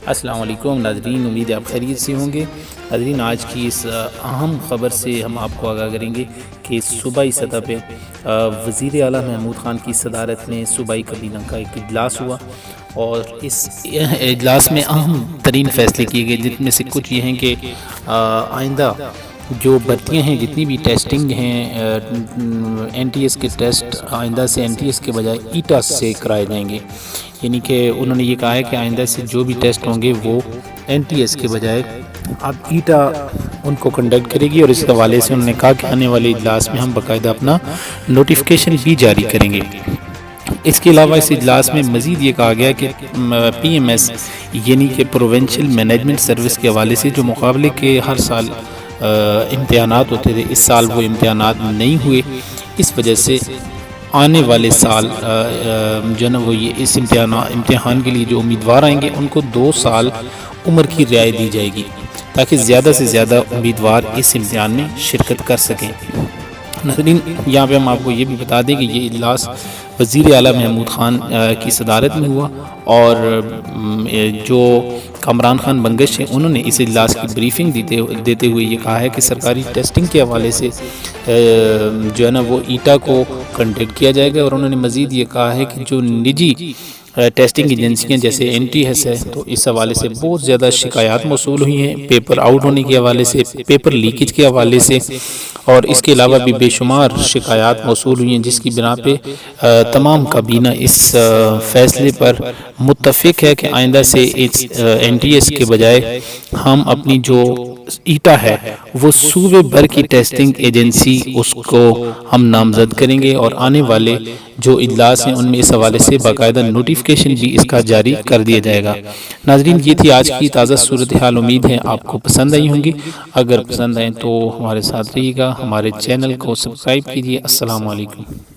السلام علیکم ناظرین، امید ہے آپ خیریت سے ہوں گے۔ ناظرین، آج کی اس اہم خبر سے ہم آپ کو آگاہ کریں گے کہ صوبائی سطح پہ وزیر اعلیٰ محمود خان کی صدارت میں صوبائی کابینہ کا ایک اجلاس ہوا، اور اس اجلاس میں اہم ترین فیصلے کیے گئے، جن میں سے کچھ یہ ہیں کہ آئندہ جو بھرتیاں ہیں، جتنی بھی ٹیسٹنگ ہیں، این ٹی ایس کے ٹیسٹ آئندہ سے این ٹی ایس کے بجائے ایٹا سے کرائے جائیں گے۔ یعنی کہ انہوں نے یہ کہا ہے کہ آئندہ سے جو بھی ٹیسٹ ہوں گے وہ این ٹی ایس کے بجائے اب ایٹا ان کو کنڈکٹ کرے گی، اور اس حوالے سے انہوں نے کہا کہ آنے والے اجلاس میں ہم باقاعدہ اپنا نوٹیفیکیشن بھی جاری کریں گے۔ اس کے علاوہ اس اجلاس میں مزید یہ کہا گیا کہ پی ایم ایس یعنی کہ پروونشل مینجمنٹ سروس کے حوالے سے جو مقابلے کے ہر سال امتحانات ہوتے تھے، اس سال وہ امتحانات نہیں ہوئے، اس وجہ سے آنے والے سال جو نا وہ یہ اس امتحان کے لیے جو امیدوار آئیں گے ان کو 2 سال عمر کی رعایت دی جائے گی، تاکہ زیادہ سے زیادہ امیدوار اس امتحان میں شرکت کر سکیں۔ ناظرین، یہاں پہ ہم آپ کو یہ بھی بتا دیں کہ یہ اجلاس وزیر اعلیٰ محمود خان کی صدارت میں ہوا، اور جو کامران خان بنگش ہیں انہوں نے اس اجلاس کی بریفنگ دیتے ہوئے یہ کہا ہے کہ سرکاری ٹیسٹنگ کے حوالے سے جو ہے نا وہ ایٹا کو کنڈکٹ کیا جائے گا، اور انہوں نے مزید یہ کہا ہے کہ جو نجی ٹیسٹنگ ایجنسیاں جیسے این ٹی ایس ہے، تو اس حوالے سے بہت زیادہ شکایات موصول ہوئی ہیں، پیپر آؤٹ ہونے کے حوالے سے، پیپر لیکیج کے حوالے سے، اور اس کے علاوہ بھی بے شمار شکایات موصول ہوئی ہیں، جس کی بنا پہ تمام کابینہ اس فیصلے پر متفق ہے کہ آئندہ سے این ٹی ایس کے بجائے ہم اپنی جو ایٹا ہے وہ صوبے بھر کی ٹیسٹنگ ایجنسی اس کو ہم نامزد کریں گے، اور آنے والے جو اجلاس ہیں ان میں اس حوالے سے باقاعدہ نوٹیفیکیشن بھی اس کا جاری کر دیا جائے گا۔ ناظرین، یہ تھی آج کی تازہ صورتحال، امید ہے آپ کو پسند آئی ہوں گی۔ اگر پسند آئیں تو ہمارے ساتھ رہیے گا، ہمارے چینل کو سبسکرائب کیجیے۔ السلام علیکم۔